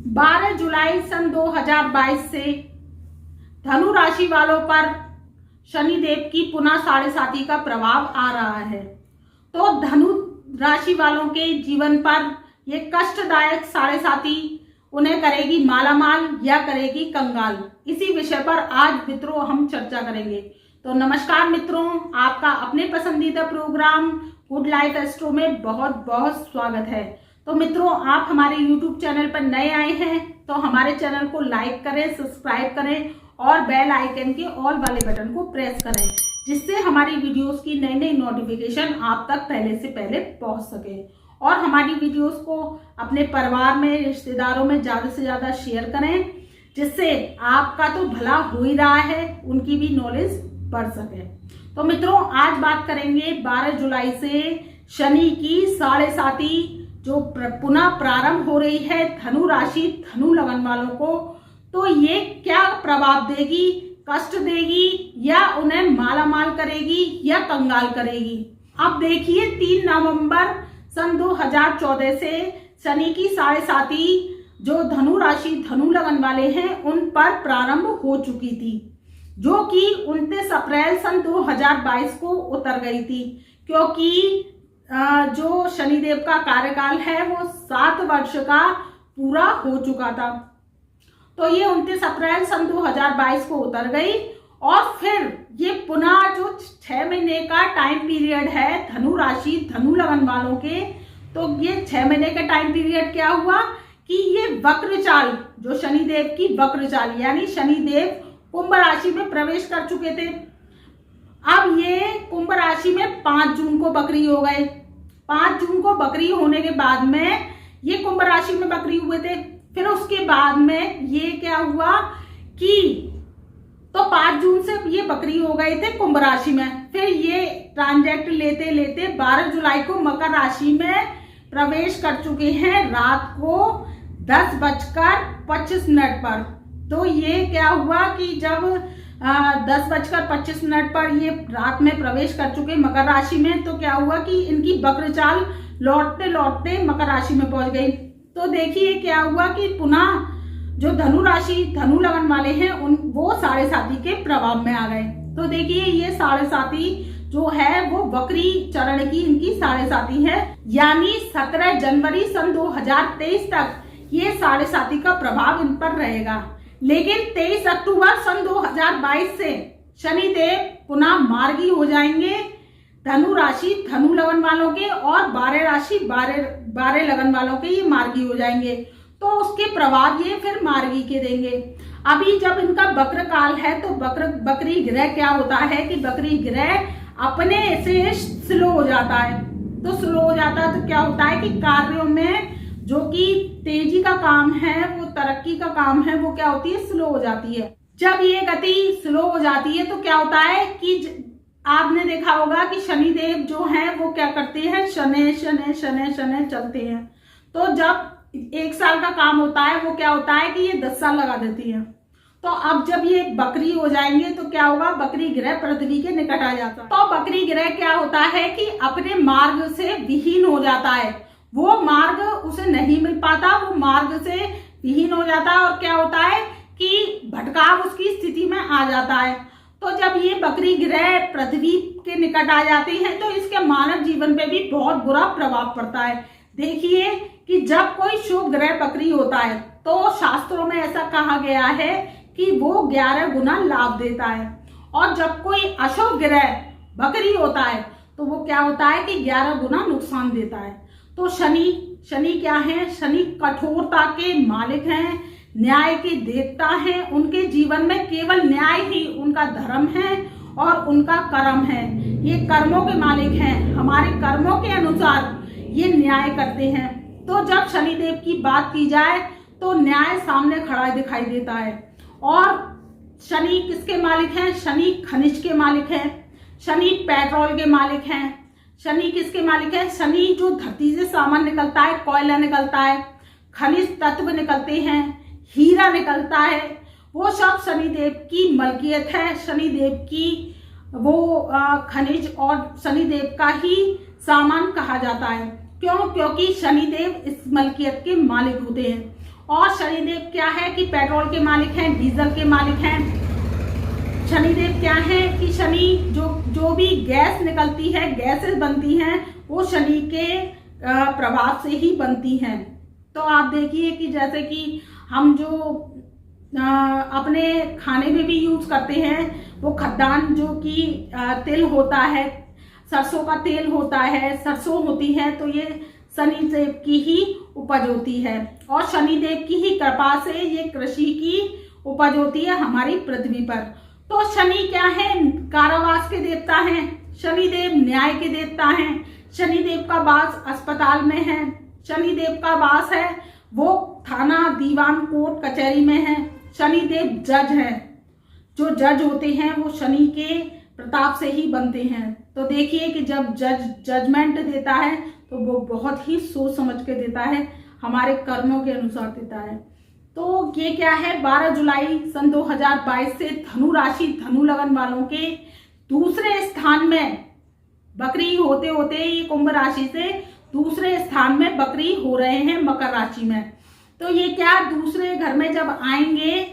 12 जुलाई सन 2022 से धनु राशि वालों पर शनिदेव की पुनः साढ़े साती का प्रभाव आ रहा है। तो धनु राशि वालों के जीवन पर ये कष्टदायक साढ़े साती उन्हें करेगी मालामाल या करेगी कंगाल, इसी विषय पर आज मित्रों हम चर्चा करेंगे। तो नमस्कार मित्रों, आपका अपने पसंदीदा प्रोग्राम गुड लाइफ एस्ट्रो में बहुत बहुत स्वागत है। तो मित्रों, आप हमारे YouTube चैनल पर नए आए हैं तो हमारे चैनल को लाइक करें, सब्सक्राइब करें और बेल आइकन के ऑल वाले बटन को प्रेस करें, जिससे हमारी वीडियोस की नई नई नोटिफिकेशन आप तक पहले से पहले पहुंच सके। और हमारी वीडियोस को अपने परिवार में, रिश्तेदारों में ज़्यादा से ज़्यादा शेयर करें, जिससे आपका तो भला हो ही रहा है, उनकी भी नॉलेज बढ़ सके। तो मित्रों, आज बात करेंगे 12 जुलाई से शनि की साढ़े साती जो पुनः प्रारंभ हो रही है धनु राशि धनु लगन वालों को। तो ये क्या प्रभाव देगी, कष्ट देगी या उन्हें मालामाल करेगी या कंगाल करेगी। अब देखिए, 3 नवंबर सन 2014 से शनि की साढ़े साती जो धनु राशि धनु लगन वाले हैं उन पर प्रारंभ हो चुकी थी, जो कि 29 अप्रैल सन 2022 को उतर गई थी, क्योंकि जो शनिदेव का कार्यकाल है वो 7 वर्ष का पूरा हो चुका था। तो ये 29 अप्रैल सन 2022 को उतर गई और फिर ये पुनः जो 6 महीने का टाइम पीरियड है धनु राशि धनु लगन वालों के, तो ये 6 महीने का टाइम पीरियड क्या हुआ कि ये वक्र चाल, जो शनिदेव की वक्र चाल, यानी शनिदेव कुंभ राशि में प्रवेश कर चुके थे। अब ये कुंभ राशि में 5 जून को बकरी हो गए। 5 जून को बकरी होने के बाद में ये कुंभ राशि में बकरी हुए थे। फिर उसके बाद में ये क्या हुआ कि तो 5 जून से ये बकरी हो गए थे कुंभ राशि में। फिर ये ट्रांजेक्ट लेते लेते 12 जुलाई को मकर राशि में प्रवेश कर चुके हैं रात को 10:25 पर। तो ये क्या हुआ कि जब 10:25 पर ये रात में प्रवेश कर चुके मकर राशि में, तो क्या हुआ कि इनकी वक्र चाल लौटते लौटते मकर राशि में पहुंच गई। तो देखिए क्या हुआ कि पुनः जो धनु राशि धनु लगन वाले हैं वो साढ़े साती के प्रभाव में आ गए। तो देखिए, ये साढ़े साती जो है वो वक्री चरण की इनकी साढ़े साती है, यानी 17 जनवरी सन 2023 तक ये साढ़े साती का प्रभाव इन पर रहेगा। लेकिन 23 अक्टूबर सन 2022 से शनिदेव पुनः मार्गी हो जाएंगे धनु राशि धनु लगन वालों के, और 12 राशि 12 लगन वालों के ये मार्गी हो जाएंगे। तो उसके प्रभाव ये फिर मार्गी के देंगे। अभी जब इनका वक्र काल है तो बकरी ग्रह क्या होता है कि बकरी ग्रह अपने से स्लो हो जाता है। तो स्लो हो जाता है तो क्या होता है कि कार्यों में जो कि तेजी का काम है, वो तरक्की का काम है, वो क्या होती है, स्लो हो जाती है। जब ये गति स्लो हो जाती है तो क्या होता है कि आपने देखा होगा कि शनिदेव जो हैं वो क्या करते हैं, शनै शनै शनै शनै चलते हैं। तो जब 1 साल का काम होता है वो क्या होता है कि ये 10 साल लगा देती है। तो अब जब ये बकरी हो जाएंगे तो क्या होगा, बकरी ग्रह पृथ्वी के निकट आ जाता है। तो बकरी ग्रह क्या होता है कि अपने मार्ग से विहीन हो जाता है, वो मार्ग उसे नहीं मिल पाता, वो मार्ग से विहीन हो जाता है और क्या होता है कि भटकाव उसकी स्थिति में आ जाता है। तो जब ये बकरी ग्रह पृथ्वी के निकट आ जाती हैं तो इसके मानव जीवन पे भी बहुत बुरा प्रभाव पड़ता है। देखिए कि जब कोई शुभ ग्रह बकरी होता है तो शास्त्रों में ऐसा कहा गया है कि वो 11 गुना लाभ देता है, और जब कोई अशुभ ग्रह बकरी होता है तो वो क्या होता है कि 11 गुना नुकसान देता है। तो शनि क्या है, शनि कठोरता के मालिक हैं, न्याय के देवता हैं। उनके जीवन में केवल न्याय ही उनका धर्म है और उनका कर्म है। ये कर्मों के मालिक हैं, हमारे कर्मों के अनुसार ये न्याय करते हैं। तो जब शनिदेव की बात की जाए तो न्याय सामने खड़ा दिखाई देता है। और शनि किसके मालिक हैं, शनि खनिज के मालिक हैं, शनि पेट्रोल के मालिक हैं। शनि किसके मालिक है, शनि जो धरती से सामान निकलता है, कोयला निकलता है, खनिज तत्व निकलते हैं, हीरा निकलता है, वो सब शनिदेव की मलकियत है। शनिदेव की वो खनिज और शनिदेव का ही सामान कहा जाता है। क्यों? क्योंकि शनिदेव इस मलकियत के मालिक होते हैं। और शनिदेव क्या है कि पेट्रोल के मालिक हैं, डीजल के मालिक हैं। शनिदेव क्या है कि शनि जो भी गैस निकलती है, गैसेस बनती हैं, वो शनि के प्रभाव से ही बनती हैं। तो आप देखिए कि जैसे कि हम जो अपने खाने में भी यूज करते हैं, वो खद्दान जो कि तेल होता है, सरसों का तेल होता है, सरसों होती है, तो ये शनिदेव की ही उपज होती है और शनिदेव की ही कृपा से ये कृषि की उपज होती है हमारी पृथ्वी पर। तो शनि क्या है? कारावास के देवता हैं। शनिदेव न्याय के देवता हैं। शनिदेव का वास अस्पताल में है। शनिदेव का वास है वो थाना, दीवान, कोर्ट, कचहरी में है। शनिदेव जज है। जो जज होते हैं वो शनि के प्रताप से ही बनते हैं। तो देखिए कि जब जज जजमेंट देता है तो वो बहुत ही सोच समझ के देता है, हमारे कर्मों के अनुसार देता है। तो ये क्या है? 12 जुलाई सन 2022 से धनु राशि, धनु लगन वालों के दूसरे स्थान में बकरी होते होते ये कुंभ राशि से दूसरे स्थान में बकरी हो रहे हैं मकर राशि में। तो ये क्या, दूसरे घर में जब आएंगे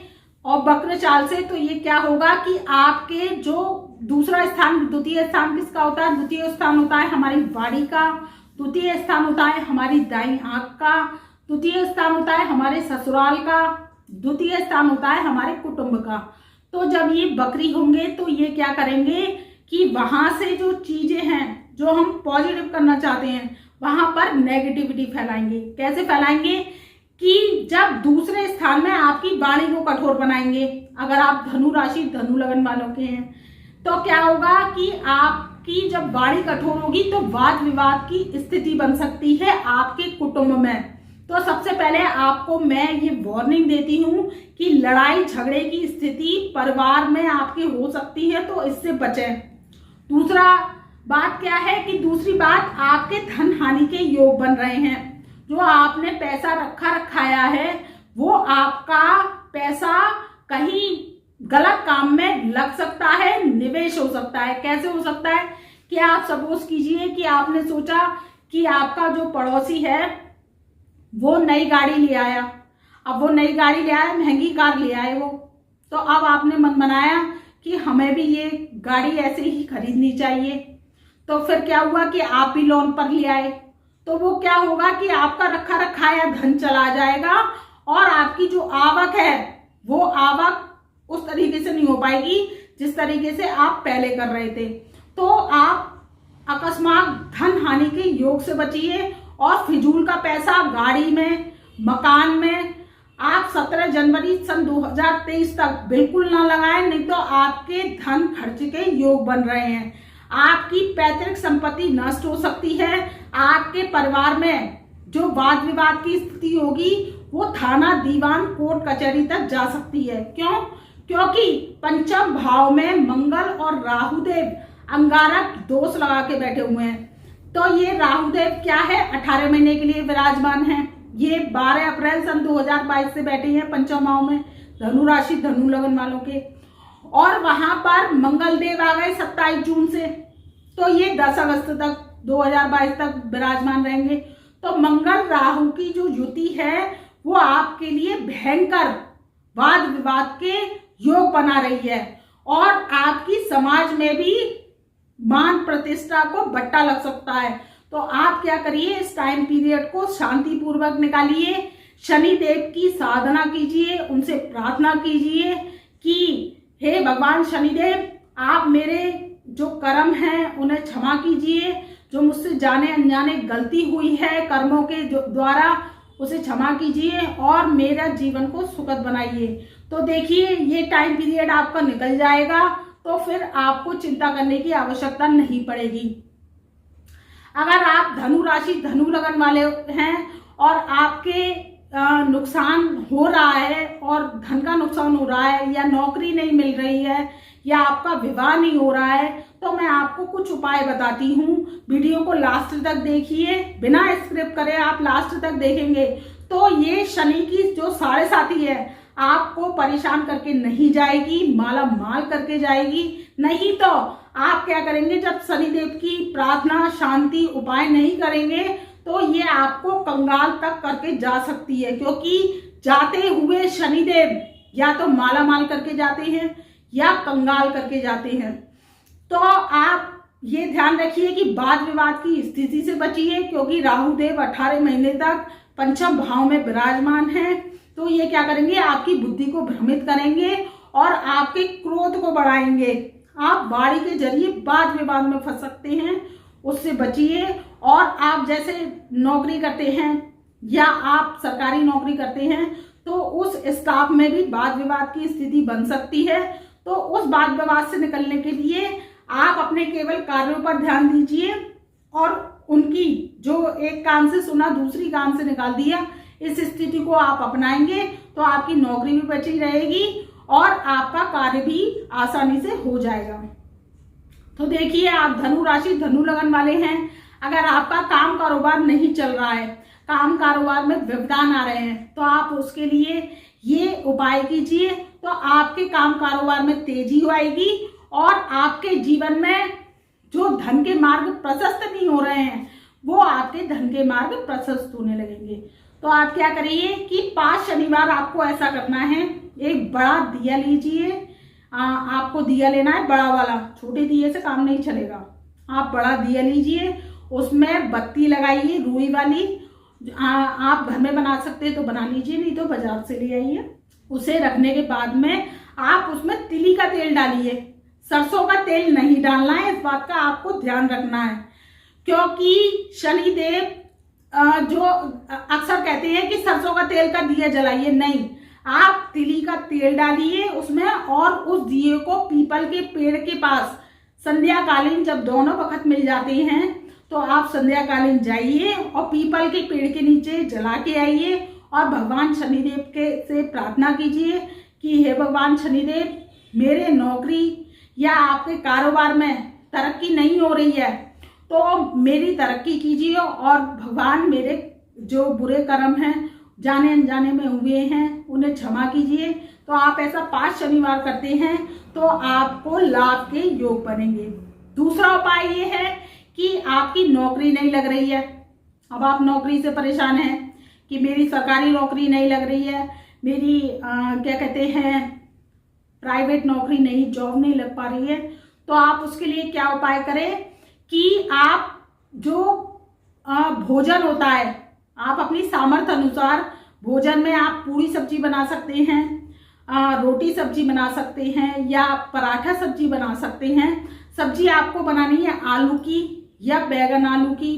और बक्र चाल से, तो ये क्या होगा कि आपके जो दूसरा स्थान, द्वितीय स्थान किसका होता है? द्वितीय स्थान होता है हमारी वाणी का, द्वितीय स्थान होता है हमारी दाईं आंख का, द्वितीय स्थान होता है हमारे ससुराल का, द्वितीय स्थान होता है हमारे कुटुंब का। तो जब ये बकरी होंगे तो ये क्या करेंगे कि वहां से जो चीजें हैं जो हम पॉजिटिव करना चाहते हैं वहां पर नेगेटिविटी फैलाएंगे। कैसे फैलाएंगे? कि जब दूसरे स्थान में आपकी वाणी को कठोर बनाएंगे। अगर आप धनु राशि, धनु लगन वालों के हैं तो क्या होगा कि आपकी जब वाणी कठोर होगी तो वाद विवाद की स्थिति बन सकती है आपके कुटुंब में। तो सबसे पहले आपको मैं ये वार्निंग देती हूँ कि लड़ाई झगड़े की स्थिति परिवार में आपके हो सकती है, तो इससे बचें। दूसरा बात क्या है कि दूसरी बात, आपके धन हानि के योग बन रहे हैं। जो आपने पैसा रखाया है वो आपका पैसा कहीं गलत काम में लग सकता है, निवेश हो सकता है। कैसे हो सकता है कि आप सपोज कीजिए कि आपने सोचा कि आपका जो पड़ोसी है वो नई गाड़ी ले आया। अब वो नई गाड़ी ले आया, महंगी कार ले आए वो, तो अब आपने मन बनाया कि हमें भी ये गाड़ी ऐसे ही खरीदनी चाहिए। तो फिर क्या हुआ कि आप भी लोन पर ले आए। तो वो क्या होगा कि आपका रखाया धन चला जाएगा और आपकी जो आवक है वो आवक उस तरीके से नहीं हो पाएगी जिस तरीके से आप पहले कर रहे थे। तो आप अकस्मात धन हानि के योग से बचिए और फिजूल का पैसा गाड़ी में, मकान में आप 17 जनवरी सन 2023 तक बिल्कुल ना लगाएं, नहीं तो आपके धन खर्च के योग बन रहे हैं। आपकी पैतृक संपत्ति नष्ट हो सकती है। आपके परिवार में जो वाद विवाद की स्थिति होगी वो थाना, दीवान, कोर्ट, कचहरी तक जा सकती है। क्यों? क्योंकि पंचम भाव में मंगल और राहुदेव अंगारक दोष लगा के बैठे हुए हैं। तो ये राहुदेव क्या है? 18 महीने के लिए विराजमान है। ये 12 अप्रैल सन 2022 से बैठे हैं पंचम भाव में, धनु राशि, धनु लगन वालों के। और वहां पर मंगल देव आ गए 27 जून से, तो ये 10 अगस्त तक 2022 तक विराजमान रहेंगे। तो मंगल राहु की जो युति है वो आपके लिए भयंकर वाद विवाद के योग बना रही है और आपकी समाज में भी मान प्रतिष्ठा को बट्टा लग सकता है। तो आप क्या करिए, इस टाइम पीरियड को शांतिपूर्वक निकालिए, शनि देव की साधना कीजिए, उनसे प्रार्थना कीजिए कि हे भगवान शनिदेव, आप मेरे जो कर्म हैं उन्हें क्षमा कीजिए, जो मुझसे जाने अनजाने गलती हुई है कर्मों के द्वारा उसे क्षमा कीजिए और मेरा जीवन को सुखद बनाइए। तो देखिए ये टाइम पीरियड आपका निकल जाएगा, तो फिर आपको चिंता करने की आवश्यकता नहीं पड़ेगी। अगर आप धनु राशि, धनु लगन वाले हैं और आपके नुकसान हो रहा है और धन का नुकसान हो रहा है या नौकरी नहीं मिल रही है या आपका विवाह नहीं हो रहा है, तो मैं आपको कुछ उपाय बताती हूँ। वीडियो को लास्ट तक देखिए, बिना स्किप करे आप लास्ट तक देखेंगे तो ये शनि की जो 7.5 है आपको परेशान करके नहीं जाएगी, माला माल करके जाएगी। नहीं तो आप क्या करेंगे, जब शनिदेव की प्रार्थना, शांति, उपाय नहीं करेंगे तो ये आपको कंगाल तक करके जा सकती है, क्योंकि जाते हुए शनिदेव या तो माला माल करके जाते हैं या कंगाल करके जाते हैं। तो आप ये ध्यान रखिए कि वाद विवाद की स्थिति से बचिए, क्योंकि राहु देव 18 महीने तक पंचम भाव में विराजमान है। तो ये क्या करेंगे, आपकी बुद्धि को भ्रमित करेंगे और आपके क्रोध को बढ़ाएंगे। आप वाणी के जरिए वाद विवाद में फंस सकते हैं, उससे बचिए। और आप जैसे नौकरी करते हैं या आप सरकारी नौकरी करते हैं तो उस स्टाफ में भी वाद विवाद की स्थिति बन सकती है। तो उस वाद विवाद से निकलने के लिए आप अपने केवल कार्यों पर ध्यान दीजिए और उनकी जो एक कान से सुना दूसरी कान से निकाल दिया, इस स्थिति को आप अपनाएंगे तो आपकी नौकरी भी बची रहेगी और आपका कार्य भी आसानी से हो जाएगा। तो देखिए, आप धनु राशि धनु लगन वाले हैं, अगर आपका काम कारोबार नहीं चल रहा है, काम कारोबार में व्यवधान आ रहे हैं, तो आप उसके लिए ये उपाय कीजिए तो आपके काम कारोबार में तेजी आएगी और आपके जीवन में जो धन के मार्ग प्रशस्त नहीं हो रहे हैं वो आपके धन के मार्ग प्रशस्त होने लगेंगे। तो आप क्या करिए कि 5 शनिवार आपको ऐसा करना है, एक बड़ा दिया लीजिए। आपको दिया लेना है बड़ा वाला, छोटे दिए से काम नहीं चलेगा। आप बड़ा दिया लीजिए, उसमें बत्ती लगाइए रुई वाली। आप घर में बना सकते हैं तो बना लीजिए, नहीं तो बाजार से ले आइए। उसे रखने के बाद में आप उसमें तिली का तेल डालिए, सरसों का तेल नहीं डालना है। इस बात का आपको ध्यान रखना है, क्योंकि शनिदेव जो अक्सर कहते हैं कि सरसों का तेल का दिया जलाइए, नहीं, आप तिली का तेल डालिए उसमें और उस दिए को पीपल के पेड़ के पास संध्या कालीन जब दोनों वक्त मिल जाते हैं तो आप संध्या कालीन जाइए और पीपल के पेड़ के नीचे जला के आइए और भगवान शनिदेव के से प्रार्थना कीजिए कि हे भगवान शनिदेव, मेरे नौकरी या आपके कारोबार में तरक्की नहीं हो रही है तो मेरी तरक्की कीजिए और भगवान मेरे जो बुरे कर्म हैं जाने अनजाने में हुए हैं उन्हें क्षमा कीजिए। तो आप ऐसा 5 शनिवार करते हैं तो आपको लाभ के योग बनेंगे। दूसरा उपाय ये है कि आपकी नौकरी नहीं लग रही है, अब आप नौकरी से परेशान हैं कि मेरी सरकारी नौकरी नहीं लग रही है, मेरी क्या कहते हैं प्राइवेट नौकरी नहीं, जॉब नहीं लग पा रही है। तो आप उसके लिए क्या उपाय करें कि आप जो भोजन होता है, आप अपनी सामर्थ्य अनुसार भोजन में आप पूरी सब्जी बना सकते हैं, रोटी सब्जी बना सकते हैं या पराठा सब्जी बना सकते हैं। सब्जी आपको बनानी है आलू की या बैगन आलू की,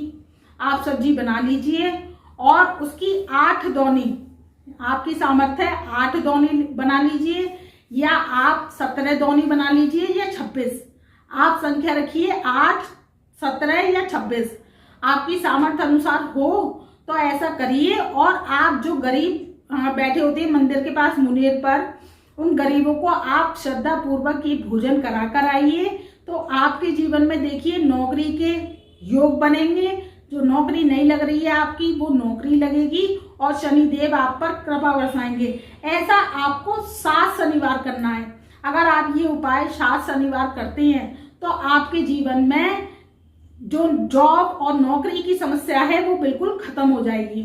आप सब्जी बना लीजिए और उसकी 8 दौनी, आपकी सामर्थ्य है 8 दौनी बना लीजिए या आप 17 दौनी बना लीजिए या 26, आप संख्या रखिए 8, 17 या 26, आपकी सामर्थ्य अनुसार हो तो ऐसा करिए। और आप जो गरीब बैठे होते हैं मंदिर के पास मुनेर पर, उन गरीबों को आप श्रद्धा पूर्वक ये भोजन करा कर आइए तो आपके जीवन में देखिए नौकरी के योग बनेंगे। जो नौकरी नहीं लग रही है आपकी वो नौकरी लगेगी और शनिदेव आप पर कृपा बरसाएंगे। ऐसा आपको 7 शनिवार करना है। अगर आप ये उपाय 7 शनिवार करते हैं तो आपके जीवन में जो जॉब और नौकरी की समस्या है वो बिल्कुल खत्म हो जाएगी।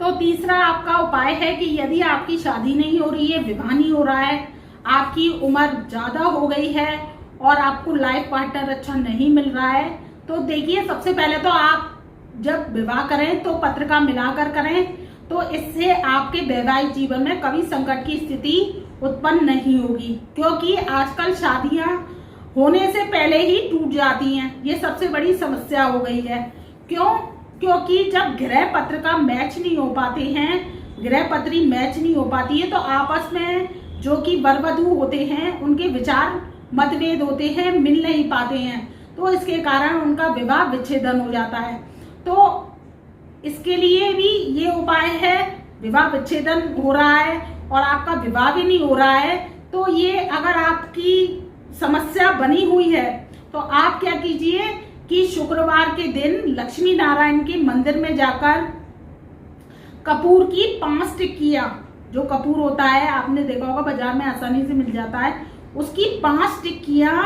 तो तीसरा आपका उपाय है कि यदि आपकी शादी नहीं हो रही है, विवाह नहीं हो रहा है, आपकी उम्र ज्यादा हो गई है और आपको लाइफ पार्टनर अच्छा नहीं मिल रहा है, तो देखिए सबसे पहले तो आप जब विवाह करें तो पत्रिका मिलाकर करें, तो इससे आपके वैवाहिक जीवन में कभी संकट की स्थिति उत्पन्न नहीं होगी। क्योंकि आजकल शादियां होने से पहले ही टूट जाती हैं, ये सबसे बड़ी समस्या हो गई है। क्यों? क्योंकि जब गृह पत्रिका मैच नहीं हो पाते हैं, गृह पत्री मैच नहीं हो पाती है तो आपस में जो कि वर वधू होते हैं उनके विचार मतभेद होते हैं, मिल नहीं पाते हैं, तो इसके कारण उनका विवाह विच्छेदन हो जाता है। तो इसके लिए भी ये उपाय है, विवाह विच्छेदन हो रहा है और आपका विवाह भी नहीं हो रहा है, तो ये अगर आपकी समस्या बनी हुई है तो आप क्या कीजिए कि शुक्रवार के दिन लक्ष्मी नारायण के मंदिर में जाकर कपूर की 5 टिक्कियां, जो कपूर होता है आपने देखा होगा बाजार में आसानी से मिल जाता है, उसकी 5 टिक्कियां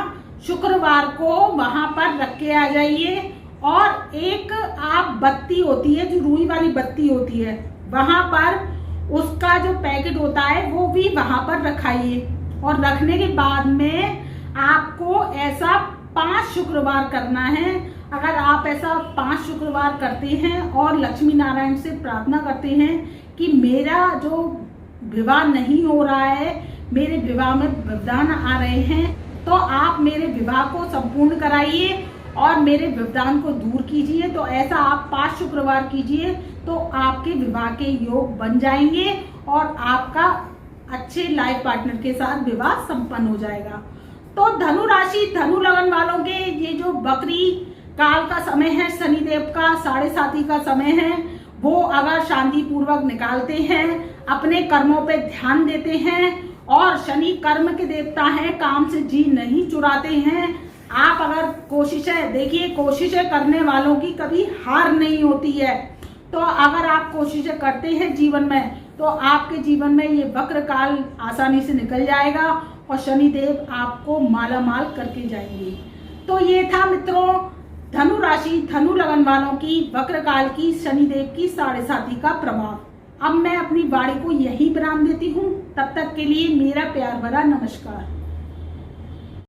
शुक्रवार को वहां पर रख के आ जाइए। और एक आप बत्ती होती है जो रुई वाली बत्ती होती है, वहां पर उसका जो पैकेट होता है वो भी वहां पर रखाइए। और रखने के बाद में आपको ऐसा 5 शुक्रवार करना है। अगर आप ऐसा 5 शुक्रवार करते हैं और लक्ष्मी नारायण से प्रार्थना करते हैं कि मेरा जो विवाह नहीं हो रहा है, मेरे विवाह में व्यवधान आ रहे हैं, तो आप मेरे विवाह को संपूर्ण कराइए और मेरे व्यवधान को दूर कीजिए। तो ऐसा आप 5 शुक्रवार कीजिए तो आपके विवाह के योग बन जाएंगे और आपका अच्छे लाइफ पार्टनर के साथ विवाह संपन्न हो जाएगा। तो धनु राशि, धनु लगन वालों के ये जो बकरी काल का समय है, शनिदेव का 7.5 का समय है, वो अगर शांति पूर्वक निकालते हैं, अपने कर्मों पे ध्यान देते हैं, और शनि कर्म के देवता हैं, काम से जी नहीं चुराते हैं। आप अगर कोशिशें, देखिए कोशिशें करने वालों की कभी हार नहीं होती है। तो अगर आप कोशिशें करते हैं जीवन में तो आपके जीवन में ये वक्र काल आसानी से निकल जाएगा और शनिदेव आपको माला माल करके जाएंगे। तो ये था मित्रों धनु राशि, धनु लगन वालों की वक्र काल की शनिदेव की 7.5 का प्रभाव। अब मैं अपनी वाणी को यही विराम देती हूँ। तब तक के लिए मेरा प्यार भरा नमस्कार।